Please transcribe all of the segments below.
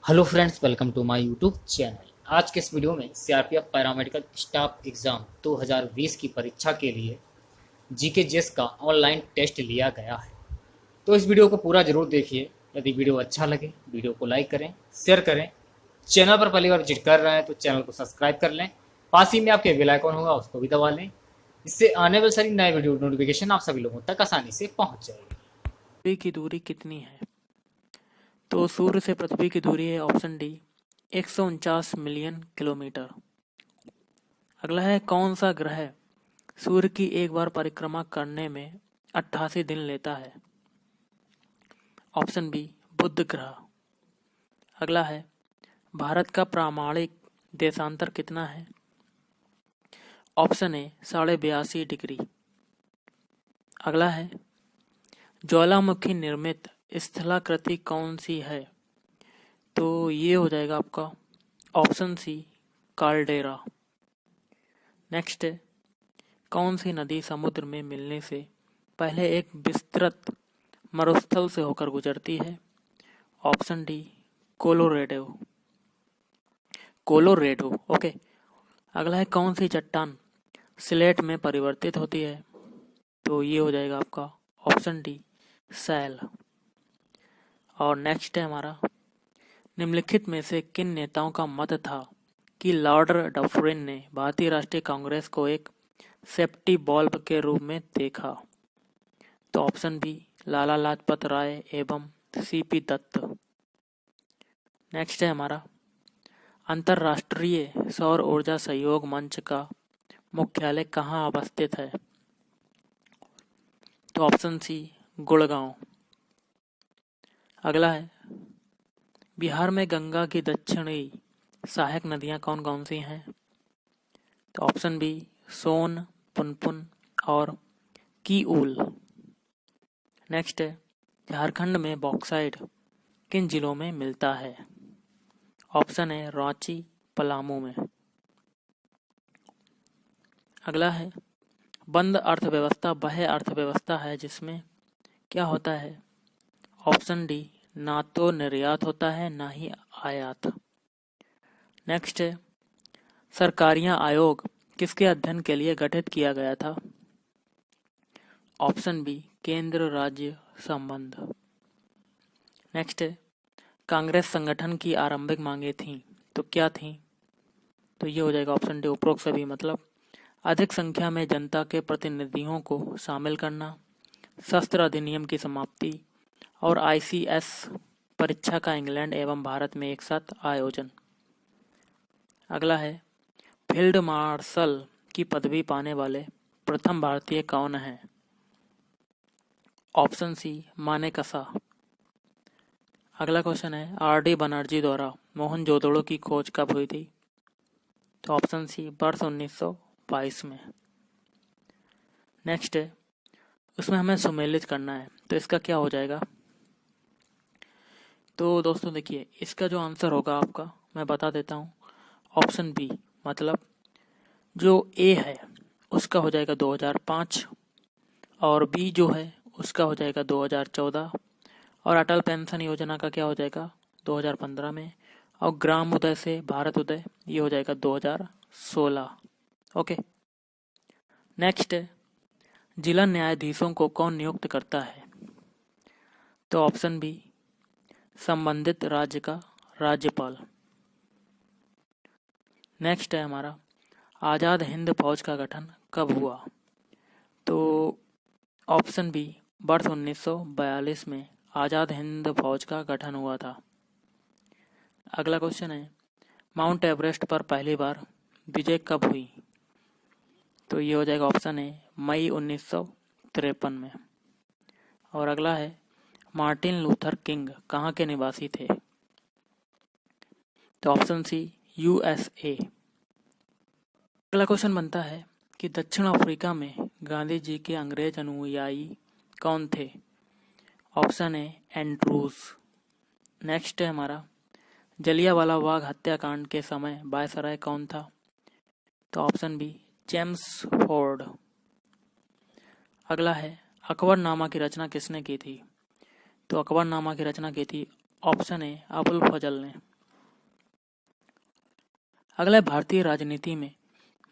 Hello friends, welcome to my YouTube channel. आज के इस वीडियो में सीआरपीएफ पैरामेडिकल स्टाफ एग्ज़ाम 2020 की परीक्षा के लिए जीके जेस का ऑनलाइन टेस्ट लिया गया है। तो इस वीडियो को पूरा जरूर देखिए। यदि वीडियो अच्छा लगे वीडियो को लाइक करें, शेयर करें। चैनल पर पहली बार विजिट कर रहे हैं तो चैनल को सब्सक्राइब कर लें। पास ही में आपके बेल आइकन होगा, उसको भी दबा लें। इससे आने वाले सारी नए वीडियो नोटिफिकेशन आप सभी लोगों तक आसानी से पहुंच जाएगी। पृथ्वी की दूरी कितनी है? तो सूर्य से पृथ्वी की दूरी है ऑप्शन डी 149 मिलियन किलोमीटर। अगला है कौन सा ग्रह सूर्य की एक बार परिक्रमा करने में 88 दिन लेता है? ऑप्शन बी बुध ग्रह। अगला है भारत का प्रामाणिक देशांतर कितना है? Option A 82.5 degree. अगला है ज्वालामुखी निर्मित स्थलाकृति कौन सी है? तो ये हो जाएगा आपका ऑप्शन सी काल्डेरा। नेक्स्ट है कौन सी नदी समुद्र में मिलने से पहले एक विस्तृत मरुस्थल से होकर गुजरती है? Option D Colorado. Colorado, okay. अगला है कौन सी चट्टान स्लेट में परिवर्तित होती है? तो ये हो जाएगा आपका ऑप्शन डी सैल। और नेक्स्ट है हमारा निम्नलिखित में से किन नेताओं का मत था कि लॉर्ड डफरिन ने भारतीय राष्ट्रीय कांग्रेस को एक सेफ्टी बल्ब के रूप में देखा? तो ऑप्शन बी लाला लाजपत राय एवं सीपी दत्त। नेक्स्ट है हमारा अंतर्राष्ट्रीय सौर ऊर्जा सहयोग मंच का मुख्यालय कहाँ अवस्थित है? तो ऑप्शन सी गुड़गांव। अगला है बिहार में गंगा की दक्षिणी सहायक नदियां कौन कौन सी हैं? तो ऑप्शन बी सोन, पुनपुन और कीऊल। नेक्स्ट है झारखंड में बॉक्साइट किन जिलों में मिलता है? ऑप्शन है रांची, पलामू में। अगला है बंद अर्थव्यवस्था वह अर्थव्यवस्था है जिसमें क्या होता है? ऑप्शन डी ना तो निर्यात होता है ना ही आयात। नेक्स्ट है सरकारिया आयोग किसके अध्ययन के लिए गठित किया गया था? ऑप्शन बी केंद्र राज्य संबंध। नेक्स्ट है कांग्रेस संगठन की आरंभिक मांगे थीं तो क्या थीं? तो ये हो जाएगा ऑप्शन डी उपरोक्त सभी, मतलब अधिक संख्या में जनता के प्रतिनिधियों को शामिल करना, शस्त्र अधिनियम की समाप्ति और आईसीएस परीक्षा का इंग्लैंड एवं भारत में एक साथ आयोजन। अगला है फील्ड मार्शल की पदवी पाने वाले प्रथम भारतीय कौन हैं? Option C Manekshaw. अगला क्वेश्चन है आर.डी. बनर्जी द्वारा मोहनजोदड़ो की खोज कब हुई थी? तो ऑप्शन सी वर्ष 1922 में। नेक्स्ट है उसमें हमें सुमेलित करना है तो इसका क्या हो जाएगा? तो दोस्तों देखिए इसका जो आंसर होगा आपका मैं बता देता हूँ। ऑप्शन बी मतलब जो ए है उसका हो जाएगा 2005 और बी जो है उसका हो जाएगा 2014 और अटल पेंशन योजना का क्या हो जाएगा 2015 में और ग्राम उदय से भारत उदय ये हो जाएगा 2016। ओके। नेक्स्ट है जिला न्यायाधीशों को कौन नियुक्त करता है? तो ऑप्शन बी संबंधित राज्य का राज्यपाल। नेक्स्ट है हमारा आज़ाद हिंद फौज का गठन कब हुआ? तो ऑप्शन बी वर्ष 1942 में आज़ाद हिंद फौज का गठन हुआ था। अगला क्वेश्चन है माउंट एवरेस्ट पर पहली बार विजय कब हुई? तो ये हो जाएगा ऑप्शन है मई 1953 में। और अगला है मार्टिन लूथर किंग कहाँ के निवासी थे? तो ऑप्शन सी यूएसए। अगला क्वेश्चन बनता है कि दक्षिण अफ्रीका में गांधी जी के अंग्रेज अनुयायी कौन थे? ऑप्शन है एंड्रूज। नेक्स्ट है हमारा जलियांवाला बाग हत्याकांड के समय वायसराय कौन था? तो ऑप्शन बी जेम्स फोर्ड। अगला है अकबरनामा की रचना किसने की थी? तो अकबरनामा की रचना की थी ऑप्शन ए अबुल फजल ने। अगला है भारतीय राजनीति में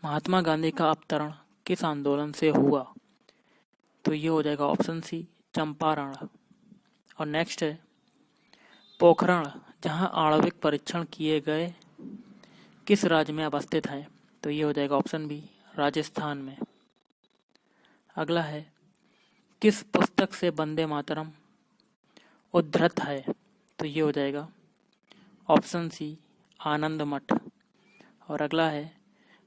महात्मा गांधी का अवतरण किस आंदोलन से हुआ? तो ये हो जाएगा ऑप्शन सी, चंपारण। और नेक्स्ट है पोखरण जहां आणविक परीक्षण किए गए किस राज्य में अवस्थित है? तो ये हो जाएगा ऑप्शन बी, राजस्थान में। अगला है किस पुस्तक से वंदे मातरम उद्धृत है? तो ये हो जाएगा ऑप्शन सी, आनंद मठ। और अगला है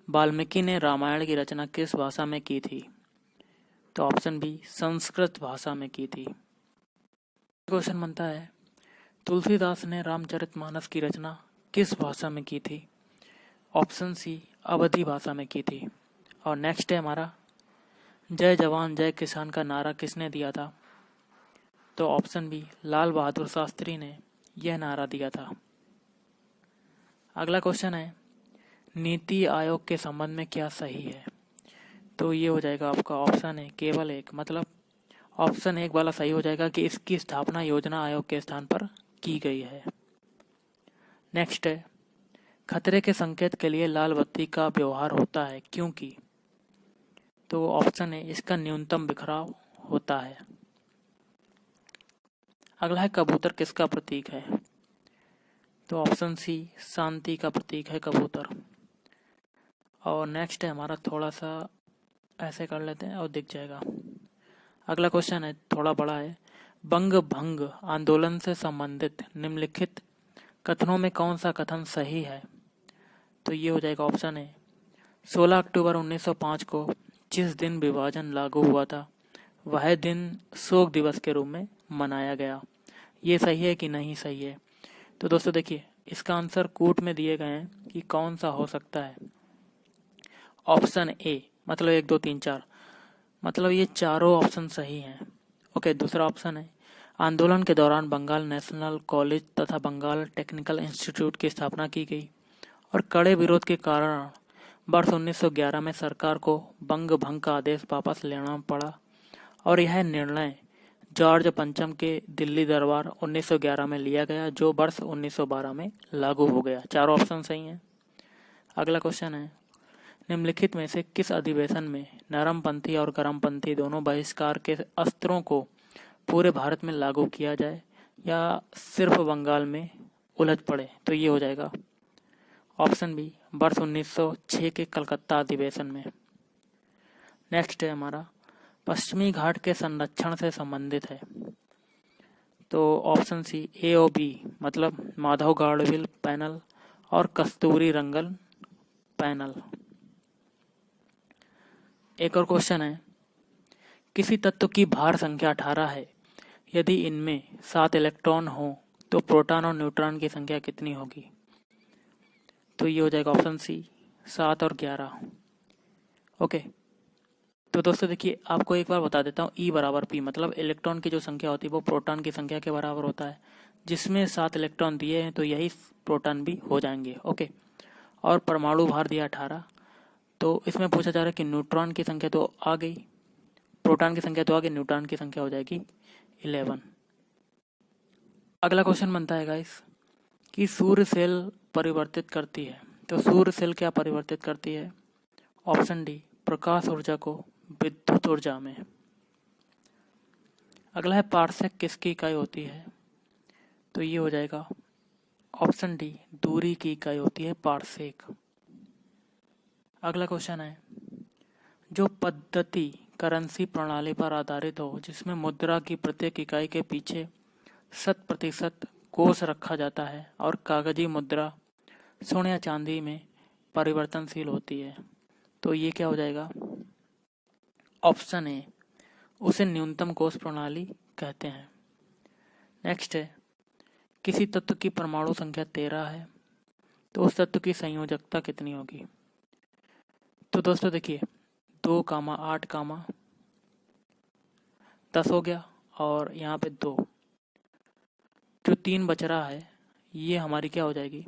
वाल्मीकि ने रामायण की रचना किस भाषा में की थी? तो ऑप्शन बी, संस्कृत भाषा में की थी। क्वेश्चन बनता है तुलसीदास ने रामचरितमानस की रचना किस भाषा में की थी? ऑप्शन सी, अवधी भाषा में की थी। और नेक्स्ट है हमारा जय जवान जय किसान का नारा किसने दिया था? तो ऑप्शन बी, लाल बहादुर शास्त्री ने यह नारा दिया था। अगला क्वेश्चन है नीति आयोग के संबंध में क्या सही है? तो ये हो जाएगा आपका ऑप्शन है केवल एक, मतलब ऑप्शन एक वाला सही हो जाएगा कि इसकी स्थापना योजना आयोग के स्थान पर की गई है। नेक्स्ट है खतरे के संकेत के लिए लाल बत्ती का व्यवहार होता है क्योंकि? तो ऑप्शन है इसका न्यूनतम बिखराव होता है। अगला है कबूतर किसका प्रतीक है? तो ऑप्शन सी, शांति का प्रतीक है कबूतर। और नेक्स्ट है हमारा थोड़ा सा ऐसे कर लेते हैं और दिख जाएगा। अगला क्वेश्चन है थोड़ा बड़ा है बंग भंग आंदोलन से संबंधित निम्नलिखित कथनों में कौन सा कथन सही है? तो ये हो जाएगा ऑप्शन है 16 अक्टूबर 1905 को जिस दिन विभाजन लागू हुआ था वह दिन शोक दिवस के रूप में मनाया गया। ये सही है कि नहीं सही है? तो दोस्तों देखिए इसका आंसर कूट में दिए गए हैं कि कौन सा हो सकता है। ऑप्शन ए मतलब 1 2 3 4 मतलब ये चारों ऑप्शन सही हैं। ओके, दूसरा ऑप्शन है आंदोलन के दौरान बंगाल नेशनल कॉलेज तथा बंगाल टेक्निकल इंस्टीट्यूट की स्थापना की गई और कड़े विरोध के कारण वर्ष 1911 में सरकार को बंग भंग का आदेश वापस लेना पड़ा और यह निर्णय जॉर्ज पंचम के दिल्ली दरबार 1911 में लिया गया जो वर्ष 1912 में लागू हो गया। चारों ऑप्शन सही हैं। अगला क्वेश्चन है निम्नलिखित में से किस अधिवेशन में नरमपंथी और गरमपंथी दोनों बहिष्कार के अस्त्रों को पूरे भारत में लागू किया जाए या सिर्फ बंगाल में उलझ पड़े? तो ये हो जाएगा ऑप्शन बी, वर्ष 1906 के कलकत्ता अधिवेशन में। नेक्स्ट है हमारा पश्चिमी घाट के संरक्षण से संबंधित है। तो ऑप्शन सी, ए और बी मतलब माधव गाडविल पैनल और कस्तूरी रंगन पैनल। एक और क्वेश्चन है किसी तत्व की भार संख्या 18 है, यदि इनमें 7 इलेक्ट्रॉन हो तो प्रोटॉन और न्यूट्रॉन की संख्या कितनी होगी? तो ये हो जाएगा ऑप्शन सी, 7 और 11। ओके, तो दोस्तों देखिए आपको एक बार बता देता हूँ ई बराबर पी मतलब इलेक्ट्रॉन की जो संख्या होती है वो प्रोटॉन की संख्या के बराबर होता है। जिसमें 7 इलेक्ट्रॉन दिए हैं तो यही प्रोटॉन भी हो जाएंगे। ओके, और परमाणु भार दिया 18, तो इसमें पूछा जा रहा है कि न्यूट्रॉन की संख्या तो आ गई, प्रोटॉन की संख्या तो आ गई, न्यूट्रॉन की संख्या हो जाएगी 11। अगला क्वेश्चन बनता है गाइस कि सूर्य सेल परिवर्तित करती है। तो सूर्य सेल क्या परिवर्तित करती है? ऑप्शन डी, प्रकाश ऊर्जा को विद्युत ऊर्जा में। अगला है पारसेक किसकी इकाई होती है? तो ये हो जाएगा ऑप्शन डी, दूरी की इकाई होती है पारसेक। अगला क्वेश्चन है जो पद्धति करेंसी प्रणाली पर आधारित हो जिसमें मुद्रा की प्रत्येक इकाई के पीछे 100% कोष रखा जाता है और कागजी मुद्रा सोने या चांदी में परिवर्तनशील होती है, तो ये क्या हो जाएगा? ऑप्शन ए, उसे न्यूनतम कोष प्रणाली कहते हैं। नेक्स्ट है किसी तत्व की परमाणु संख्या 13 है तो उस तत्व की संयोजकता कितनी होगी? तो दोस्तों देखिए 2, 8, 10 हो गया और यहाँ पे 2, जो 3 बच रहा है ये हमारी क्या हो जाएगी?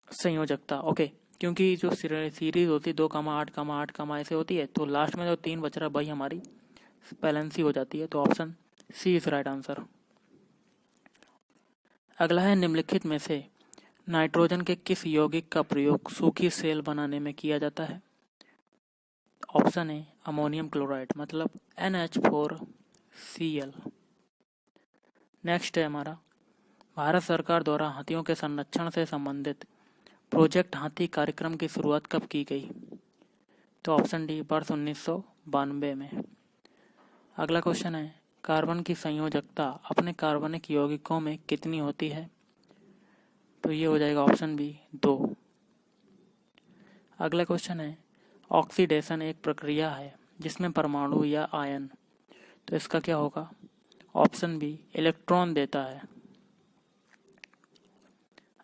संयोजकता। ओके, क्योंकि जो सीरीज होती है 2, 8, 8 ऐसे होती है तो लास्ट में जो 3 बच रहा है वही हमारी बैलेंसी हो जाती है, तो option C is right answer. अगला है निम्नलिखित में से नाइट्रोजन के किस यौगिक का प्रयोग सूखी सेल बनाने में किया जाता है? ऑप्शन ए अमोनियम क्लोराइड मतलब NH4Cl। नेक्स्ट है हमारा, भारत सरकार द्वारा हाथियों के संरक्षण से संबंधित प्रोजेक्ट हाथी कार्यक्रम की शुरुआत कब की गई? तो ऑप्शन डी वर्ष 1992 में। अगला क्वेश्चन है, कार्बन की संयोजकता अपने कार्बनिक यौगिकों में कितनी होती है? तो ये हो जाएगा ऑप्शन बी 2। अगला क्वेश्चन है, ऑक्सीडेशन एक प्रक्रिया है जिसमें परमाणु या आयन, तो इसका क्या होगा? ऑप्शन बी इलेक्ट्रॉन देता है।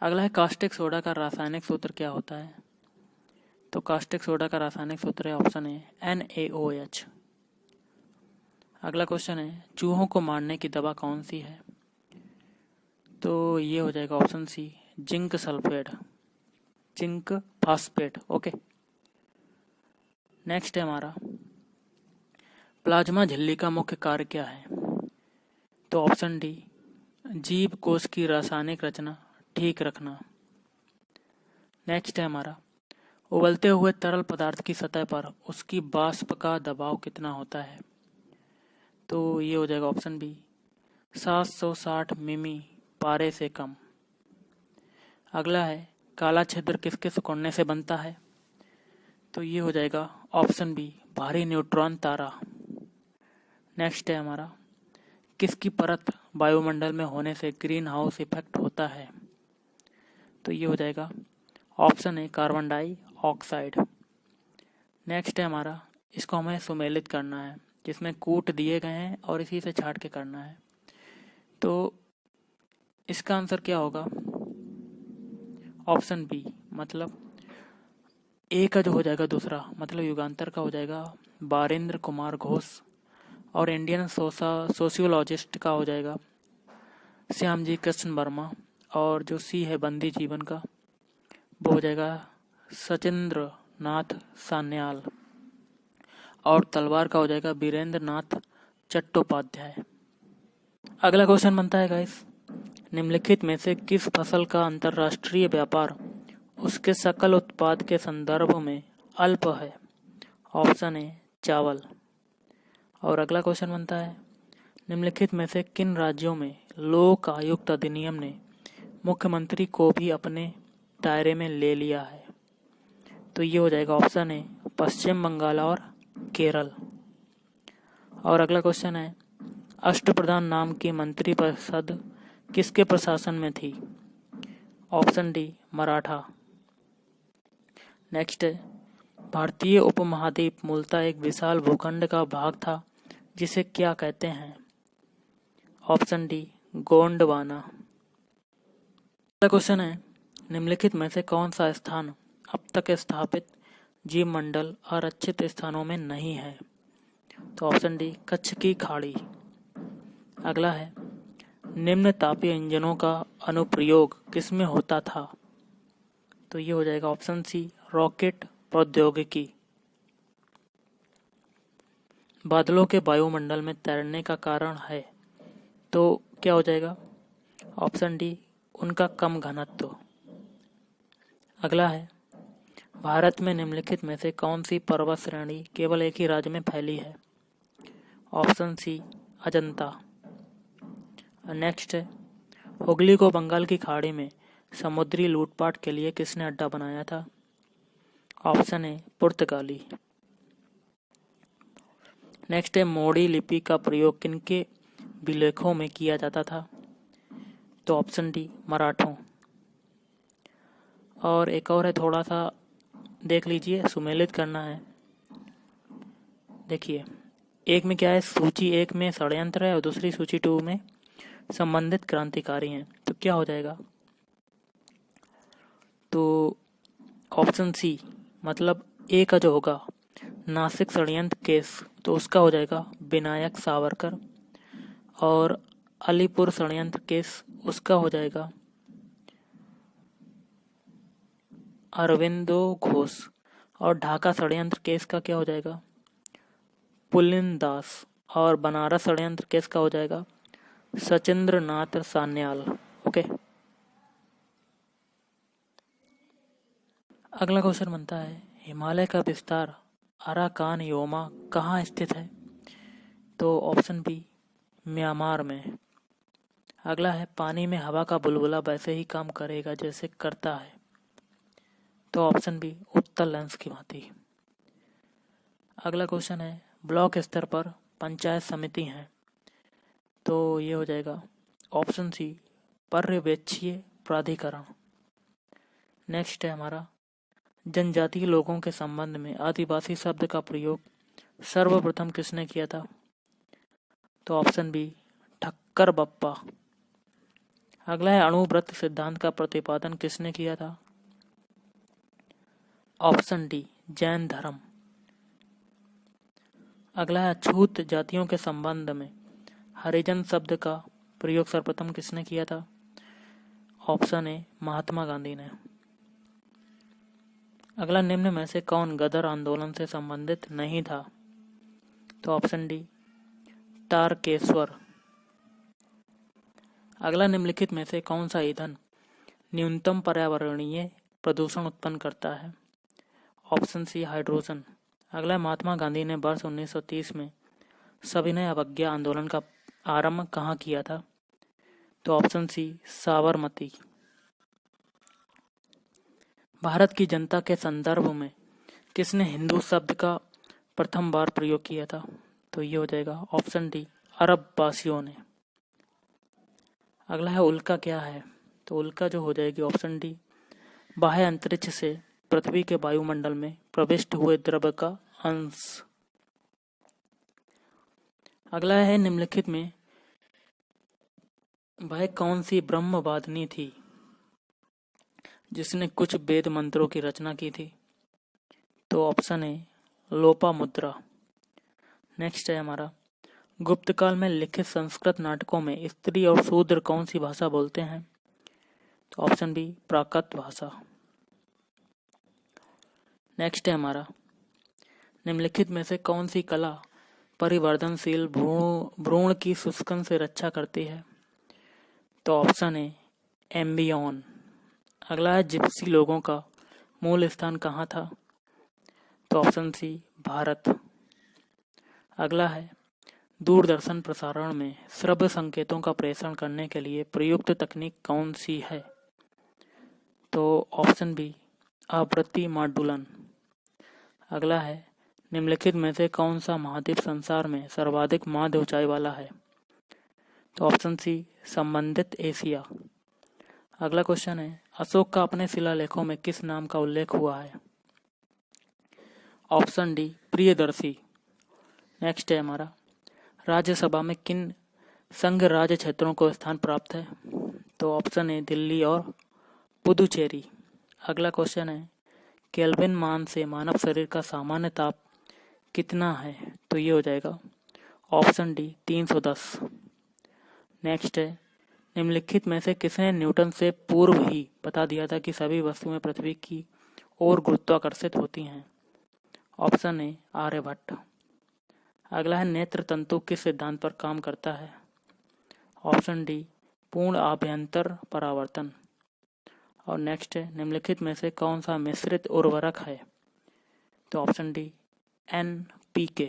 अगला है, कास्टिक सोडा का रासायनिक सूत्र क्या होता है? तो कास्टिक सोडा का रासायनिक सूत्र है ऑप्शन ए NaOH। अगला क्वेश्चन है, चूहों को मारने की दवा कौन सी है? तो ये हो जाएगा option C zinc sulphate, zinc phosphate. Okay. Next है हमारा, प्लाज्मा झिल्ली का मुख्य कार्य क्या है? तो ऑप्शन डी जीव कोश की रासायनिक रचना ठीक रखना। नेक्स्ट है हमारा, उबलते हुए तरल पदार्थ की सतह पर उसकी वाष्प का दबाव कितना होता है? तो ये हो जाएगा ऑप्शन बी 760 मिमी पारे से कम। अगला है, काला छिद्र किसके सिकुड़ने से बनता है? तो ये हो जाएगा ऑप्शन बी भारी न्यूट्रॉन तारा। नेक्स्ट है हमारा, किसकी परत वायुमंडल में होने से ग्रीन हाउस इफेक्ट होता है? तो ये हो जाएगा ऑप्शन है कार्बन डाइऑक्साइड। नेक्स्ट है हमारा, इसको हमें सुमेलित करना है जिसमें कूट दिए गए हैं और इसी से छाट के करना है। तो इसका आंसर क्या होगा? ऑप्शन बी मतलब ए का जो हो जाएगा दूसरा मतलब युगांतर का हो जाएगा बारेंद्र कुमार घोष, और इंडियन सोशियोलॉजिस्ट का हो जाएगा श्यामजी कृष्ण वर्मा, और जो सी है बंदी जीवन का वो हो जाएगा सचिंद्र नाथ सान्याल, और तलवार का हो जाएगा वीरेंद्र नाथ चट्टोपाध्याय। अगला क्वेश्चन बनता है गाइस, निम्नलिखित में से किस फसल का अंतर्राष्ट्रीय व्यापार उसके सकल उत्पाद के संदर्भ में अल्प है? ऑप्शन ए चावल। और अगला क्वेश्चन बनता है, निम्नलिखित में से किन राज्यों में लोक आयुक्त अधिनियम ने मुख्यमंत्री को भी अपने दायरे में ले लिया है? तो ये हो जाएगा ऑप्शन ए पश्चिम बंगाल और केरल। और अगला क्वेश्चन है, अष्टप्रधान नाम की मंत्रिपरिषद किसके प्रशासन में थी? Option D Maratha. नेक्स्ट है, भारतीय उपमहाद्वीप मूलतः एक विशाल भूखंड का भाग था जिसे क्या कहते हैं? Option D Gondwana. अगला क्वेश्चन है, निम्नलिखित में से कौन सा स्थान अब तक स्थापित जीव मंडल आरक्षित स्थानों में नहीं है? तो ऑप्शन डी कच्छ की खाड़ी। अगला है, निम्न तापीय इंजनों का अनुप्रयोग किसमें होता था? तो ये हो जाएगा ऑप्शन सी रॉकेट प्रौद्योगिकी। बादलों के वायुमंडल में तैरने का कारण है, तो क्या हो जाएगा? ऑप्शन डी उनका कम घनत्व। अगला है, भारत में निम्नलिखित में से कौन सी पर्वत श्रेणी केवल एक ही राज्य में फैली है? ऑप्शन सी अजंता। नेक्स्ट है, हुगली को बंगाल की खाड़ी में समुद्री लूटपाट के लिए किसने अड्डा बनाया था? ऑप्शन ए पुर्तगाली। नेक्स्ट है, मोड़ी लिपि का प्रयोग किनके विलेखों में किया जाता था? तो ऑप्शन डी मराठों। और एक और है, थोड़ा सा देख लीजिए, सुमेलित करना है। देखिए, एक में क्या है, सूची एक में षड्यंत्र है और दूसरी सूची 2 में संबंधित क्रांतिकारी हैं। तो क्या हो जाएगा? तो ऑप्शन सी मतलब ए का जो होगा नासिक षड्यंत्र केस, तो उसका हो जाएगा विनायक सावरकर, और अलीपुर षड्यंत्र केस उसका हो जाएगा अरविंदो घोष, और ढाका षड्यंत्र केस का क्या हो जाएगा पुलिन दास, और बनारस षड्यंत्र केस का हो जाएगा सचिंद्र नाथ सान्याल। ओके। अगला क्वेश्चन बनता है, हिमालय का विस्तार अराकान योमा कहाँ स्थित है? तो ऑप्शन बी, म्यांमार में। अगला है, पानी में हवा का बुलबुला वैसे ही काम करेगा जैसे करता है। तो ऑप्शन बी, उत्तल लेंस की भांति। अगला क्वेश्चन है, ब्लॉक स्तर पर पंचायत समिति हैं। तो ये हो जाएगा ऑप्शन सी, पर्यवेक्षीय प्राधिकरण। नेक्स्ट है हमारा, जनजातीय लोगों के संबंध में आदिवासी शब्द का प्रयोग सर्वप्रथम किसने किया था? तो ऑप्शन बी, ठक्कर बप्पा। अगला है, अणुव्रत सिद्धांत का प्रतिपादन किसने किया था? ऑप्शन डी, जैन धर्म। अगला है, अछूत जातियों के संबंध में हरिजन शब्द का प्रयोग सर्वप्रथम किसने किया था? ऑप्शन ए, महात्मा गांधी ने। अगला, निम्न में से कौन गदर आंदोलन से संबंधित नहीं था? तो ऑप्शन डी, तारकेश्वर। अगला, निम्नलिखित में से कौन सा ईंधन न्यूनतम पर्यावरणीय प्रदूषण उत्पन्न करता है? Option C, hydrogen. अगला, महात्मा गांधी ने वर्ष 1930 में सविनय अवज्ञा आंदोलन का आरंभ कहाँ किया था? तो ऑप्शन सी, साबरमती। भारत की जनता के संदर्भ में किसने हिंदू शब्द का प्रथम बार प्रयोग किया था? तो ये हो जाएगा ऑप्शन डी, अरब वासियों ने। अगला है, उल्का क्या है? तो उल्का जो हो जाएगी ऑप्शन डी, बाह्य अंतरिक्ष से पृथ्वी के वायुमंडल में प्रविष्ट हुए द्रव्य का अंश। अगला है, निम्नलिखित में वह कौन सी ब्रह्मवादिनी थी जिसने कुछ वेद मंत्रों की रचना की थी? तो ऑप्शन है, लोपामुद्रा। नेक्स्ट है हमारा, गुप्त काल में लिखित संस्कृत नाटकों में स्त्री और शूद्र कौन सी भाषा बोलते हैं? तो ऑप्शन बी, प्राकृत भाषा। नेक्स्ट है हमारा, निम्नलिखित में से कौन सी कला परिवर्तनशील भ्रूण की शुष्कन से रक्षा करती है? तो ऑप्शन है, एम्बियन। अगला है, जिप्सी लोगों का मूल स्थान कहाँ था? तो ऑप्शन सी, भारत। अगला है, दूरदर्शन प्रसारण में श्रव्य संकेतों का प्रेषण करने के लिए प्रयुक्त तकनीक कौन सी है? तो ऑप्शन बी, आवृत्ति मॉड्यूलन। अगला है, निम्नलिखित में से कौन सा महाद्वीप संसार में सर्वाधिक माध्य ऊंचाई वाला है? तो ऑप्शन सी, संबंधित एशिया। अगला क्वेश्चन है, अशोक का अपने शिलालेखों में किस नाम का उल्लेख हुआ है? Option D, Priyadarshi. नेक्स्ट है हमारा, राज्यसभा में किन संघ राज्य क्षेत्रों को स्थान प्राप्त है? तो ऑप्शन है, दिल्ली और पुदुचेरी। अगला क्वेश्चन है, केल्विन मान से मानव शरीर का सामान्य ताप कितना है? तो ये हो जाएगा ऑप्शन डी, 310। नेक्स्ट है, निम्नलिखित में से किसने न्यूटन से पूर्व ही बता दिया था कि सभी वस्तुएं पृथ्वी की ओर गुरुत्वाकर्षित होती हैं? ऑप्शन है, आर्यभट्ट। अगला है, नेत्र तंतु किस सिद्धांत पर काम करता है? ऑप्शन डी, पूर्ण आभ्यंतर परावर्तन। और नेक्स्ट है, निम्नलिखित में से कौन सा मिश्रित उर्वरक है? तो ऑप्शन डी, NPK।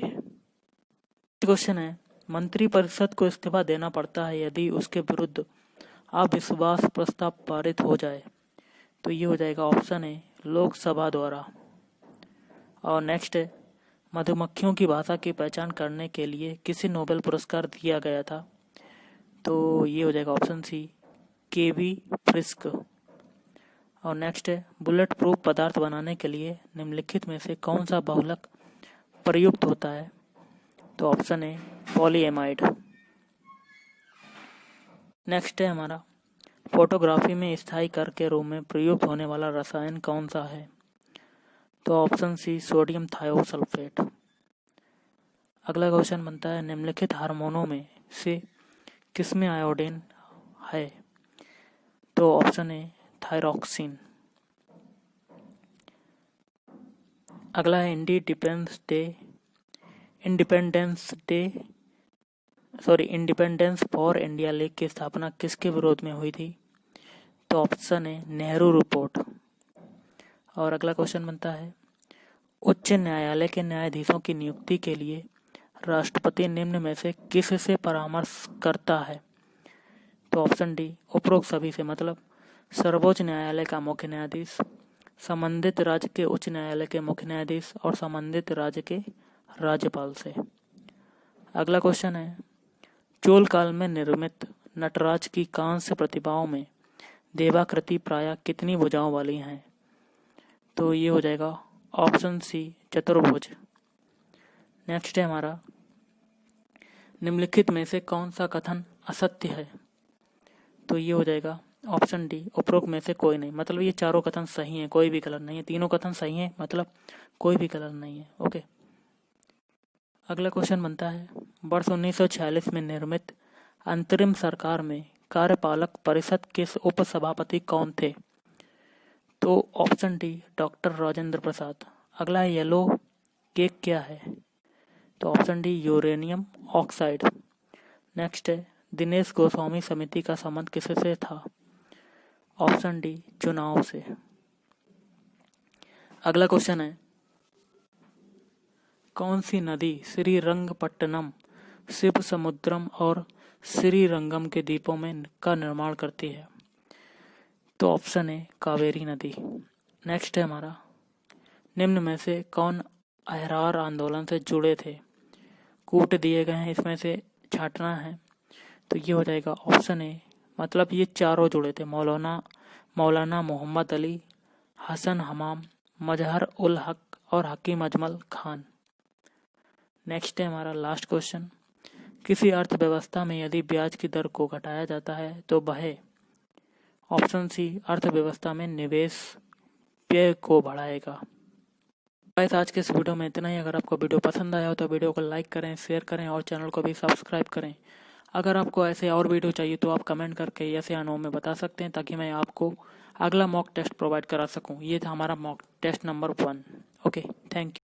क्वेश्चन है, मंत्रिपरिषद को इस्तीफा देना पड़ता है यदि उसके विरुद्ध अविश्वास प्रस्ताव पारित हो जाए? तो ये हो जाएगा ऑप्शन है, लोकसभा द्वारा। और नेक्स्ट है, मधुमक्खियों की भाषा की पहचान करने के लिए किसे नोबेल पुरस्कार दिया गया था? तो ये हो जाएगा ऑप्शन सी, KV फ्रिस्क। और नेक्स्ट है, बुलेट प्रूफ पदार्थ बनाने के लिए निम्नलिखित में से कौन सा बहुलक प्रयुक्त होता है? तो ऑप्शन है, पॉलीएमाइड। नेक्स्ट है हमारा, फोटोग्राफी में स्थायी कर के रूप में प्रयुक्त होने वाला रसायन कौन सा है? तो ऑप्शन सी, सोडियम थायोसल्फेट। अगला क्वेश्चन बनता है, निम्नलिखित हार्मोनों में से किसमें आयोडीन है? तो ऑप्शन है, थायरॉक्सिन। अगला है, इंडिपेंडेंस फॉर इंडिया लीग की स्थापना किसके विरोध में हुई थी? तो ऑप्शन है, नेहरू रिपोर्ट। और अगला क्वेश्चन बनता है, उच्च न्यायालय के न्यायाधीशों की नियुक्ति के लिए राष्ट्रपति निम्न में से किस से परामर्श करता है? तो ऑप्शन डी, उपरोक्त सभी से, मतलब सर्वोच्च न्यायालय का मुख्य न्यायाधीश, संबंधित राज्य के उच्च न्यायालय के मुख्य न्यायाधीश और संबंधित राज्य के राज्यपाल से। अगला क्वेश्चन है, चोल काल में निर्मित नटराज की कांस्य प्रतिमाओं में देवाकृति प्रायः कितनी भुजाओं वाली हैं? तो ये हो जाएगा ऑप्शन सी, चतुर्भुज। नेक्स्ट है हमारा, निम्नलिखित में से कौन सा कथन असत्य है? तो ये हो जाएगा ऑप्शन डी, उपरोक्त में से कोई नहीं। मतलब ये चारों कथन सही हैं, कोई भी गलत नहीं है। तीनों कथन सही हैं, मतलब कोई भी गलत नहीं है। ओके, अगला क्वेश्चन बनता है, वर्ष 1946 में निर्मित अंतरिम सरकार में कार्यपालक परिषद के उपसभापति कौन थे? तो option D, doctor Rajendra Prasad. अगला है, येलो केक क्या है? तो option D, uranium oxide. Next है, दिनेश गोस्वामी समिति का संबंध किससे था? ऑप्शन डी, चुनाव से। अगला क्वेश्चन है, कौन सी नदी श्रीरंगपट्टनम, शिव समुद्रम और श्रीरंगम के द्वीपों में का निर्माण करती है? तो ऑप्शन है कावेरी नदी। नेक्स्ट है हमारा, निम्न में से कौन अहरार आंदोलन से जुड़े थे? कूट दिए गए हैं, इसमें से छांटना है। तो ये हो जाएगा ऑप्शन ए, मतलब ये चारों जुड़े थे, मौलाना मोहम्मद अली, हसन हमाम, मजहर उल हक और हकीम अजमल खान। नेक्स्ट है हमारा लास्ट क्वेश्चन, किसी अर्थव्यवस्था में यदि ब्याज की दर को घटाया जाता है तो वह, ऑप्शन सी, अर्थव्यवस्था में निवेश व्यय को बढ़ाएगा। गाइस, आज के इस वीडियो में इतना ही। अगर आपको वीडियो पसंद आया हो तो वीडियो को लाइक करें, शेयर करें और चैनल को भी सब्सक्राइब करें। अगर आपको ऐसे और वीडियो चाहिए तो आप कमेंट करके यस या नो में बता सकते हैं, ताकि मैं आपको अगला मॉक टेस्ट प्रोवाइड करा सकूं। ये था हमारा mock test number 1। Okay, thank you.